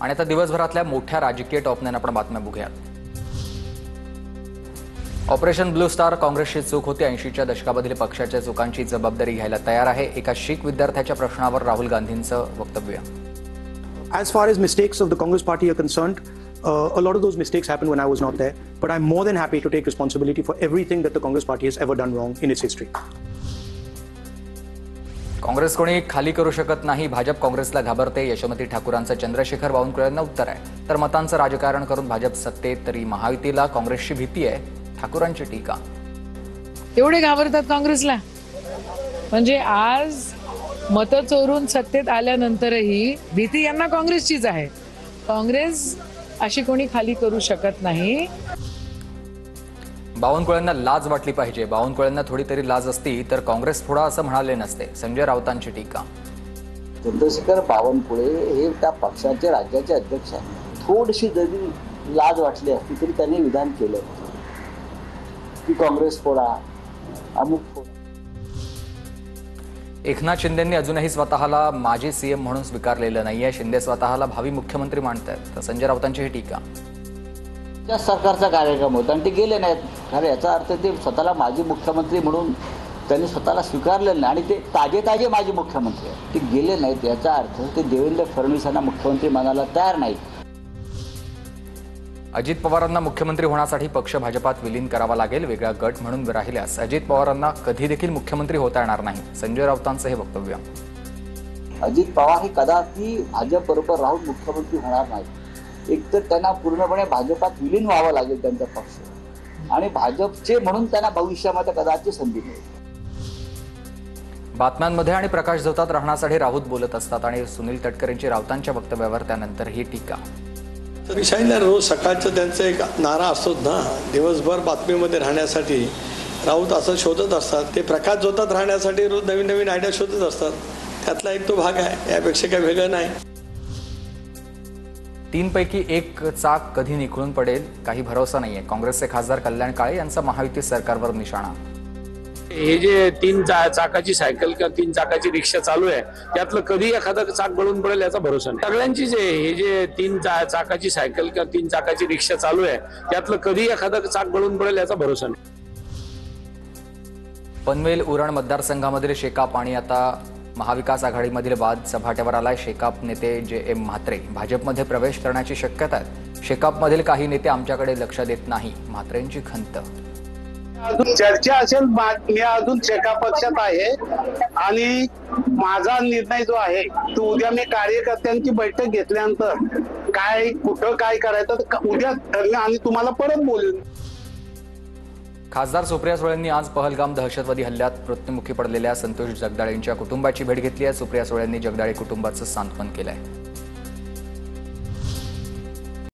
आणि आता दिवसभरातल्या मोठ्या राजकीय टॉपने आपण बातम्या बघूयात। ऑपरेशन ब्लू स्टार काँग्रेसची चूक होती। 80च्या दशकामधील पक्षाच्या चुकांची जबाबदारी घ्यायला तयार आहे। एका शीख विद्यार्थ्याच्या प्रश्नावर राहुल गांधींचं वक्तव्य। As far as mistakes of the Congress party are concerned, a lot of those mistakes happened when I was not there. But I'm more than happy to take responsibility for everything that the Congress party has ever done wrong in its history. Congress कोणी खाली करू शकत नाही। भाजप काँग्रेसला घाबरते। यशोमती ठाकूरांचं चंद्रशेखर बावनकुळेंना उत्तर आहे। तर मतांचं राजकारण करून भाजप सत्तेत तरी महायुतीला काँग्रेसची भीती आहे। ठाकूरांची टीका। एवढे घाबरतात काँग्रेसला? म्हणजे आज मत चोरून सत्तेत आल्यानंतरही भीती यांना काँग्रेसचीच आहे। काँग्रेस अशी कोणी खाली करू शकत नाही। बावनकुळेंना लाज वाटली पाहिजे। बावनकुळेंना थोडी तरी लाज असती तर काँग्रेस फोडा असं म्हणाले नसते। संजय राऊतांची टीका। चंद्रशेखर बावनकुळे हे त्या पक्षाचे राज्याचे अध्यक्ष आहेत। थोडीशी जरी लाज वाटली असती तरी त्यांनी विधान केलं की काँग्रेस फोडा, अमुक फोडा। एकनाथ शिंदेंनी अजूनही स्वतःला माजी सीएम म्हणून स्वीकारलेलं नाहीये। शिंदे स्वतःला भावी मुख्यमंत्री मानतात। तर संजय राऊतांची ही टीका। त्या सरकारचा कार्यक्रम होता आणि ते गेले नाहीत। अरे याचा अर्थ ते स्वतःला माजी मुख्यमंत्री म्हणून त्यांनी स्वतःला स्वीकारलेलं नाही आणि ते ताजे माजी मुख्यमंत्री आहेत। ते गेले नाहीत याचा अर्थ ते देवेंद्र फडणवीसांना मुख्यमंत्री मानायला तयार नाहीत। अजित पवारांना मुख्यमंत्री होण्यासाठी पक्ष भाजपात विलीन करावा लागेल। वेगळा गट म्हणून राहिल्यास अजित पवारांना कधी देखील मुख्यमंत्री होता येणार नाही। संजय राऊतांचं हे वक्तव्य। अजित पवार हे कदापि भाजप बरोबर राहून मुख्यमंत्री होणार नाहीत। एकतर त्यांना पूर्णपणे भाजपात विलीन व्हावं लागेल त्यांचा पक्ष आणि भाजपचे म्हणून त्यांना भविष्यामध्ये कदाचित संधी मिळेल। बातम्यांमध्ये आणि प्रकाश झोतात राहण्यासाठी राऊत बोलत असतात आणि सुनील तटकरेंची राऊतांच्या वक्तव्यावर त्यानंतर ही टीका। तरी शाहीला रोज सकाळचं त्यांचा एक नारा असतोच ना, दिवसभर बातमीमध्ये राहण्यासाठी राऊत असं शोधत असतात। ते प्रकाश झोतात राहण्यासाठी रोज नवीन नवीन आयडिया शोधत असतात। त्यातला एक तो भाग आहे, यापेक्षा काही वेगळं नाही। 3 पैकी एक चाक कधी निखळून पडेल काही भरोसा नाहीये। काँग्रेसचे खासदार कल्याण काळे यांचा महायुती सरकारवर निशाणा। हे जे 3 चाकाची सायकल किंवा 3 चाकाची रिक्षा चालू आहे त्यातलं कधी एखादं चाक गळून पडेल याचा भरोसा नाही। सगळ्यांची हे जे 3 चाकाची सायकल किंवा 3 चाकाची रिक्षा चालू आहे त्यातलं कधी एखादं चाक गळून पडेल याचा भरोसा नाही। पनवेल उरण मतदारसंघामधील शेकाप आणि आता महाविकास आघाडीमधील वाद सभाट्यावर आलाय। शेकाप नेते जे.एम. म्हात्रे भाजपमध्ये प्रवेश करण्याची शक्यता आहे। शेकापमधील काही नेते आमच्याकडे लक्ष देत नाही, म्हात्रेंची खंत। अजून चर्चा असेल, मी अजून शेका पक्षात आहे आणि माझा निर्णय जो आहे तो उद्या मी कार्यकर्त्यांची बैठक घेतल्यानंतर काय कुठं काय करायचं उद्या ठरलं आणि तुम्हाला परत बोलून। खासदार सुप्रिया सुळेंनी आज पहलगाम दहशतवादी हल्ल्यात मृत्युमुखी पडलेल्या संतोष जगदाळेंच्या कुटुंबाची भेट घेतली आहे। सुप्रिया सुळेंनी जगदाळे कुटुंबाचं सांत्वन केलंय।